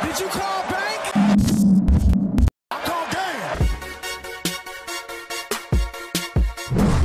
Did you call bank? I called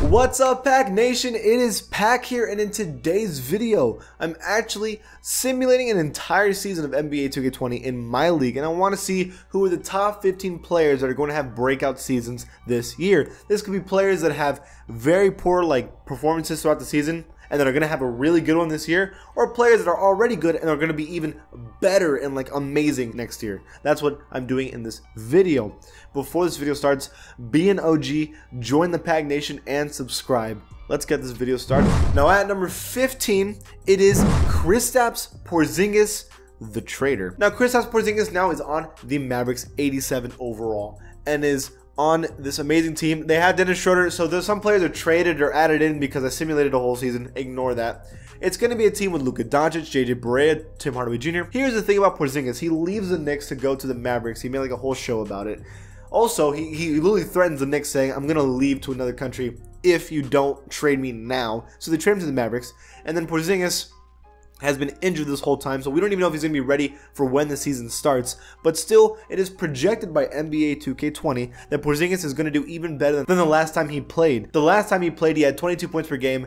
game. What's up, Pack Nation? It is Pack here, and in today's video, I'm actually simulating an entire season of NBA 2K20 in my league, and I want to see who are the top 15 players that are going to have breakout seasons this year. This could be players that have very poor performances throughout the season, and that are going to have a really good one this year, or players that are already good and are going to be even better and amazing next year. That's what I'm doing in this video. Before this video starts, be an OG, join the Pack Nation, and subscribe. Let's get this video started. Now at number 15, it is Kristaps Porzingis, the trader. Now Kristaps Porzingis now is on the Mavericks, 87 overall, and is on this amazing team. They have Dennis Schroeder, so there's some players are traded or added in because I simulated a whole season. Ignore that. It's going to be a team with Luka Doncic, JJ Barea, Tim Hardaway Jr. Here's the thing about Porzingis. He leaves the Knicks to go to the Mavericks. He made a whole show about it. Also, he literally threatens the Knicks saying, I'm going to leave to another country if you don't trade me now. So they trade him to the Mavericks. And then Porzingis has been injured this whole time, so we don't even know if he's going to be ready for when the season starts. But still, it is projected by NBA 2K20 that Porzingis is going to do even better than the last time he played. The last time he played, he had 22 points per game,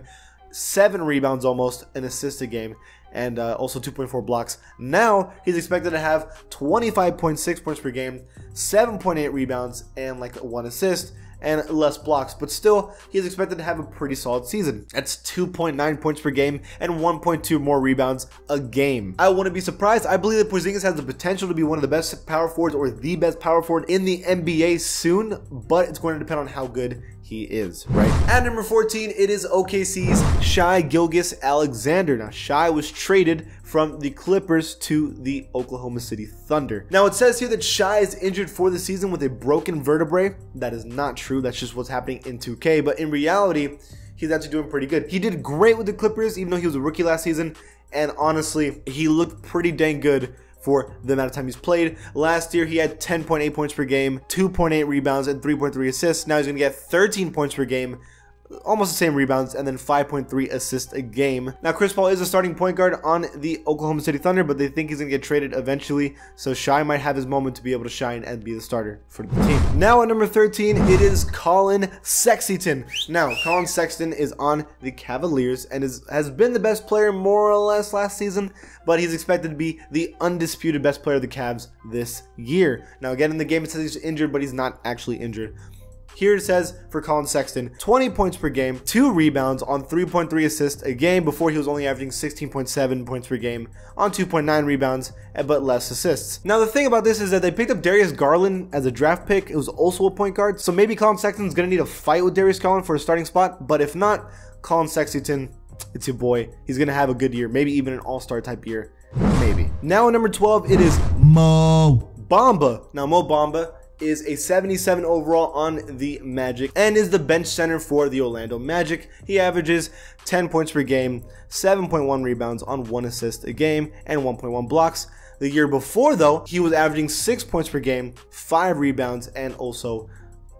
7 rebounds almost, an assist a game, and also 2.4 blocks. Now, he's expected to have 25.6 points per game, 7.8 rebounds, and 1 assist, and less blocks, but still, he's expected to have a pretty solid season. That's 2.9 points per game and 1.2 more rebounds a game. I wouldn't be surprised. I believe that Porzingis has the potential to be one of the best power forwards or the best power forward in the NBA soon, but it's going to depend on how good he is, right? At number 14, it is OKC's Shai Gilgeous-Alexander. Now, Shai was traded from the Clippers to the Oklahoma City Thunder. Now, it says here that Shai is injured for the season with a broken vertebrae. That is not true. That's just what's happening in 2K. But in reality, he's actually doing pretty good. He did great with the Clippers, even though he was a rookie last season. And honestly, he looked pretty dang good for the amount of time he's played. Last year, he had 10.8 points per game, 2.8 rebounds, and 3.3 assists. Now he's going to get 13 points per game, almost the same rebounds, and then 5.3 assists a game. Now, Chris Paul is a starting point guard on the Oklahoma City Thunder, but they think he's going to get traded eventually, so Shai might have his moment to be able to shine and be the starter for the team. Now, at number 13, it is Collin Sexton. Now, Collin Sexton is on the Cavaliers and has been the best player more or less last season, but he's expected to be the undisputed best player of the Cavs this year. Now, again, in the game, it says he's injured, but he's not actually injured. Here it says for Collin Sexton, 20 points per game, 2 rebounds on 3.3 assists a game. Before, he was only averaging 16.7 points per game on 2.9 rebounds, but less assists. Now, the thing about this is that they picked up Darius Garland as a draft pick. It was also a point guard, so maybe Collin Sexton's going to need a fight with Darius Garland for a starting spot, but if not, Collin Sexton, it's your boy. He's going to have a good year, maybe even an all-star type year, maybe. Now, at number 12, it is Mo Bamba. Now, Mo Bamba is a 77 overall on the Magic and is the bench center for the Orlando Magic. He averages 10 points per game, 7.1 rebounds on 1 assist a game, and 1.1 blocks. The year before, though, he was averaging 6 points per game, 5 rebounds, and also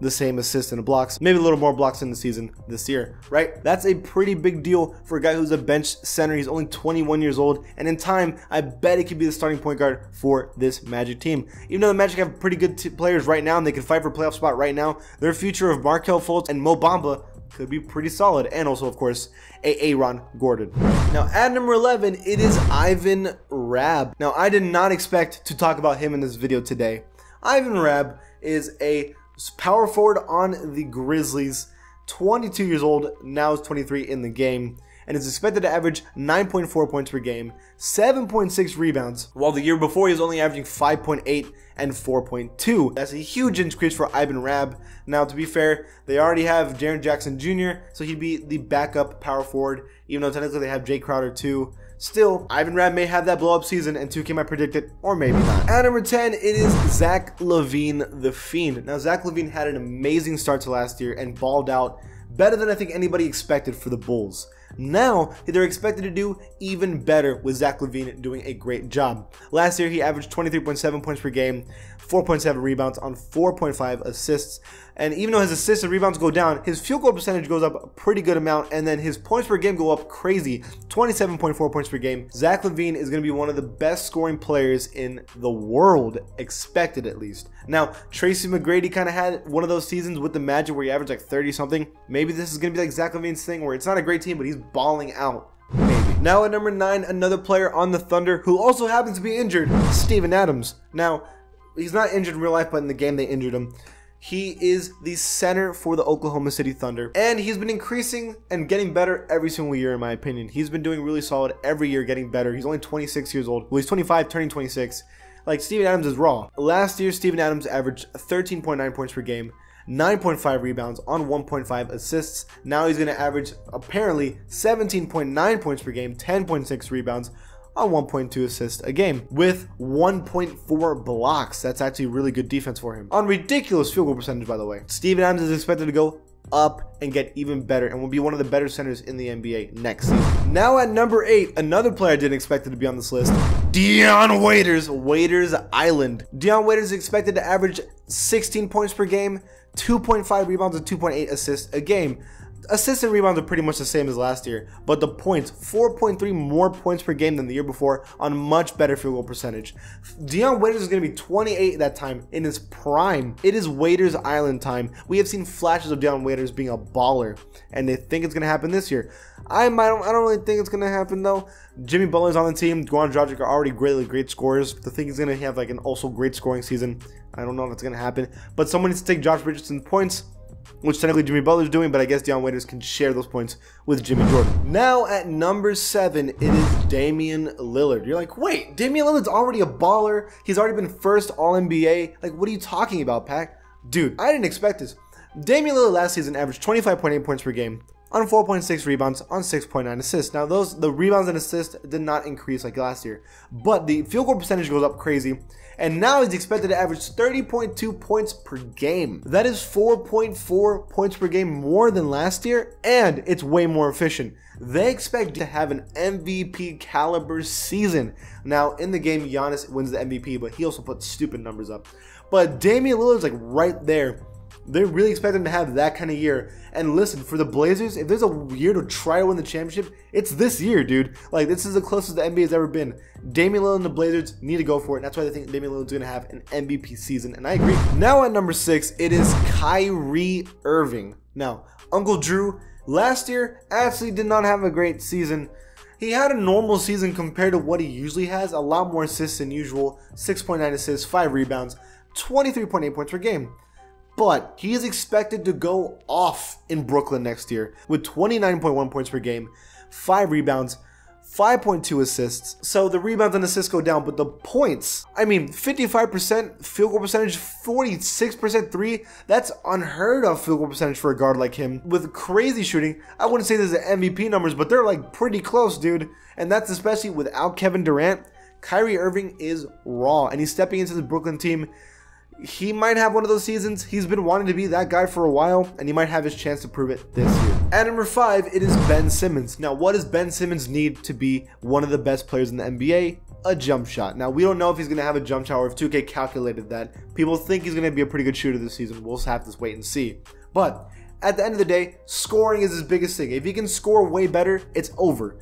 the same assists and blocks, maybe a little more blocks in the season this year, right? That's a pretty big deal for a guy who's a bench center. He's only 21 years old, and in time, I bet he could be the starting point guard for this Magic team. Even though the Magic have pretty good players right now, and they can fight for a playoff spot right now, their future of Markelle Fultz and Mo Bamba could be pretty solid, and also, of course, Aaron Gordon. Now, at number 11, it is Ivan Rabb. Now, I did not expect to talk about him in this video today. Ivan Rabb is a power forward on the Grizzlies, 22 years old, now is 23 in the game, and is expected to average 9.4 points per game, 7.6 rebounds, while the year before he was only averaging 5.8 and 4.2. That's a huge increase for Ivan Rabb. Now, to be fair, they already have Jaren Jackson Jr., so he'd be the backup power forward, even though technically they have Jay Crowder too. Still, Ivan Rabb may have that blow-up season, and 2K might predict it, or maybe not. At number 10, it is Zach LaVine, the Fiend. Now, Zach LaVine had an amazing start to last year and balled out better than I think anybody expected for the Bulls. Now, they're expected to do even better with Zach LaVine doing a great job. Last year, he averaged 23.7 points per game, 4.7 rebounds on 4.5 assists. And even though his assists and rebounds go down, his field goal percentage goes up a pretty good amount, and then his points per game go up crazy, 27.4 points per game. Zach LaVine is going to be one of the best scoring players in the world, expected at least. Now, Tracy McGrady kind of had one of those seasons with the Magic where he averaged like 30 something. Maybe this is going to be like Zach LaVine's thing where it's not a great team, but he's balling out. Maybe. Now at number 9, another player on the Thunder who also happens to be injured, Steven Adams. Now, he's not injured in real life, but in the game they injured him. He is the center for the Oklahoma City Thunder, and he's been increasing and getting better every single year, in my opinion. He's been doing really solid every year, getting better. He's only 26 years old. Well, he's 25, turning 26. Like, Steven Adams is raw. Last year, Steven Adams averaged 13.9 points per game, 9.5 rebounds on 1.5 assists. Now he's going to average, apparently, 17.9 points per game, 10.6 rebounds, on 1.2 assists a game with 1.4 blocks. That's actually really good defense for him. On ridiculous field goal percentage, by the way. Steven Adams is expected to go up and get even better and will be one of the better centers in the NBA next season. Now at number 8, another player I didn't expect to be on this list, Dion Waiters, Waiters Island. Dion Waiters is expected to average 16 points per game, 2.5 rebounds and 2.8 assists a game. Assists and rebounds are pretty much the same as last year, but the points, 4.3 more points per game than the year before on much better field goal percentage. Dion Waiters is going to be 28 that time in his prime. It is Waiters Island time. We have seen flashes of Dion Waiters being a baller, and they think it's going to happen this year. I don't really think it's going to happen though. Jimmy Butler's on the team. Goran Dragic are already great scorers. I think he's going to have like an also great scoring season. I don't know if it's going to happen, but someone needs to take Josh Richardson's points, which technically Jimmy Butler's doing, but I guess Dion Waiters can share those points with Jimmy Jordan. Now at number 7, it is Damian Lillard. You're like, wait, Damian Lillard's already a baller. He's already been first All-NBA. Like, what are you talking about, Pac? Dude, I didn't expect this. Damian Lillard last season averaged 25.8 points per game on 4.6 rebounds on 6.9 assists. Now, the rebounds and assists did not increase like last year, but the field goal percentage goes up crazy. And now he's expected to average 30.2 points per game. That is 4.4 points per game more than last year, and it's way more efficient. They expect to have an MVP caliber season. Now, in the game, Giannis wins the MVP, but he also puts stupid numbers up. But Damian Lillard's like right there. They really expect him to have that kind of year. And listen, for the Blazers, if there's a year to try to win the championship, it's this year, dude. Like, this is the closest the NBA has ever been. Damian Lillard and the Blazers need to go for it. And that's why they think Damian Lillard's going to have an MVP season. And I agree. Now at number 6, it is Kyrie Irving. Now, Uncle Drew, last year, actually did not have a great season. He had a normal season compared to what he usually has. A lot more assists than usual. 6.9 assists, 5 rebounds, 23.8 points per game. But he is expected to go off in Brooklyn next year with 29.1 points per game, 5 rebounds, 5.2 assists. So the rebounds and assists go down, but the points, I mean, 55% field goal percentage, 46% three. That's unheard of field goal percentage for a guard like him. With crazy shooting, I wouldn't say these are MVP numbers, but they're like pretty close, dude. And that's especially without Kevin Durant. Kyrie Irving is raw, and he's stepping into the Brooklyn team. He might have one of those seasons. He's been wanting to be that guy for a while, and he might have his chance to prove it this year. At number 5, it is Ben Simmons. Now, what does Ben Simmons need to be one of the best players in the NBA? A jump shot. Now, we don't know if he's going to have a jump shot or if 2K calculated that. People think he's going to be a pretty good shooter this season. We'll just have to wait and see. But at the end of the day, scoring is his biggest thing. If he can score way better, it's over.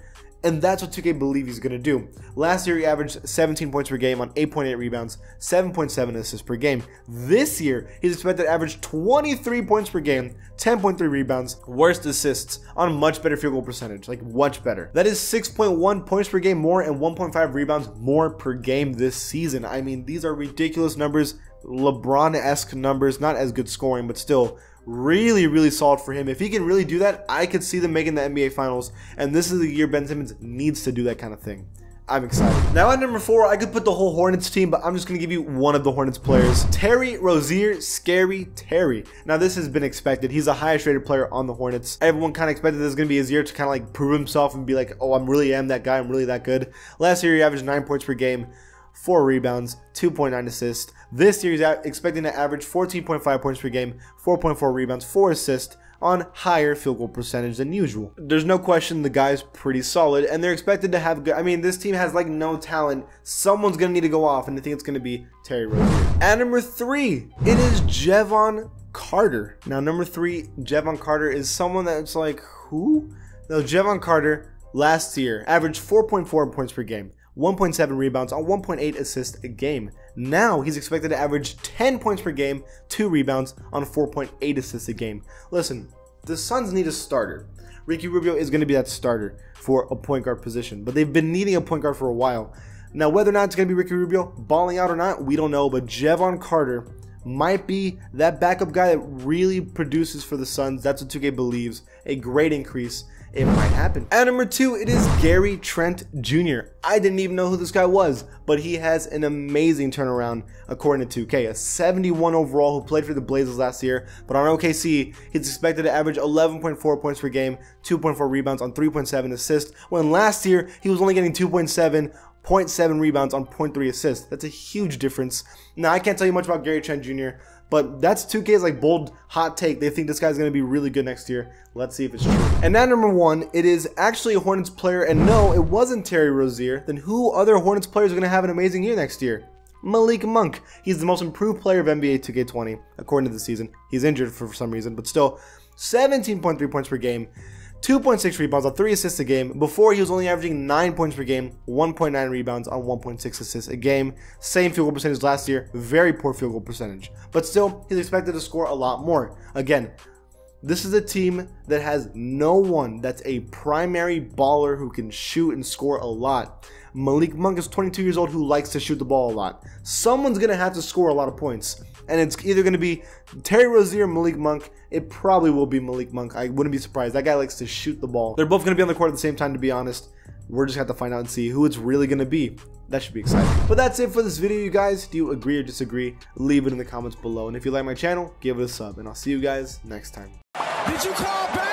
And that's what 2K believe he's going to do. Last year, he averaged 17 points per game on 8.8 rebounds, 7.7 assists per game. This year, he's expected to average 23 points per game, 10.3 rebounds, worst assists on much better field goal percentage, like much better. That is 6.1 points per game more and 1.5 rebounds more per game this season. I mean, these are ridiculous numbers, LeBron-esque numbers, not as good scoring, but still really solid for him. If he can really do that, I could see them making the NBA Finals, and this is the year Ben Simmons needs to do that kind of thing. I'm excited. Now at number 4, I could put the whole Hornets team, but I'm just going to give you one of the Hornets players. Terry Rozier, Scary Terry. Now this has been expected. He's the highest rated player on the Hornets. Everyone kind of expected this was going to be his year to kind of like prove himself and be like, oh, I really am that guy. I'm really that good. Last year he averaged 9 points per game, 4 rebounds, 2.9 assists. This year he's expecting to average 14.5 points per game, 4.4 rebounds, 4 assists on higher field goal percentage than usual. There's no question the guy's pretty solid, and they're expected to have good. I mean, this team has like no talent. Someone's gonna need to go off, and I think it's gonna be Terry Rozier. At number 3, it is Javon Carter. Now, number 3, Javon Carter is someone that's like, who? No, Javon Carter last year averaged 4.4 points per game, 1.7 rebounds on 1.8 assists a game. Now he's expected to average 10 points per game, 2 rebounds on 4.8 assists a game. Listen, the Suns need a starter. Ricky Rubio is going to be that starter for a point guard position, but they've been needing a point guard for a while. Now, whether or not it's going to be Ricky Rubio balling out or not, we don't know, but Javon Carter might be that backup guy that really produces for the Suns. That's what 2K believes. A great increase. It might happen. At number 2, it is Gary Trent Jr. I didn't even know who this guy was, but he has an amazing turnaround according to 2K. A 71 overall who played for the Blazers last year, but on OKC, he's expected to average 11.4 points per game, 2.4 rebounds on 3.7 assists, when last year he was only getting 0.7 rebounds on 0.3 assists. That's a huge difference. Now, I can't tell you much about Gary Trent Jr., but that's 2K's like bold hot take. They think this guy's going to be really good next year. Let's see if it's true. And at number 1, it is actually a Hornets player. And no, it wasn't Terry Rozier. Then who other Hornets players are going to have an amazing year next year? Malik Monk. He's the most improved player of NBA 2K20 according to the season. He's injured for some reason, but still 17.3 points per game, 2.6 rebounds on 3 assists a game. Before, he was only averaging 9 points per game, 1.9 rebounds on 1.6 assists a game. Same field goal percentage last year, very poor field goal percentage. But still, he's expected to score a lot more. Again, this is a team that has no one that's a primary baller who can shoot and score a lot. Malik Monk is 22 years old who likes to shoot the ball a lot. Someone's going to have to score a lot of points. And it's either going to be Terry Rozier or Malik Monk. It probably will be Malik Monk. I wouldn't be surprised. That guy likes to shoot the ball. They're both going to be on the court at the same time, to be honest. We're just going to have to find out and see who it's really going to be. That should be exciting. But that's it for this video, you guys. Do you agree or disagree? Leave it in the comments below. And if you like my channel, give it a sub. And I'll see you guys next time. Did you call back?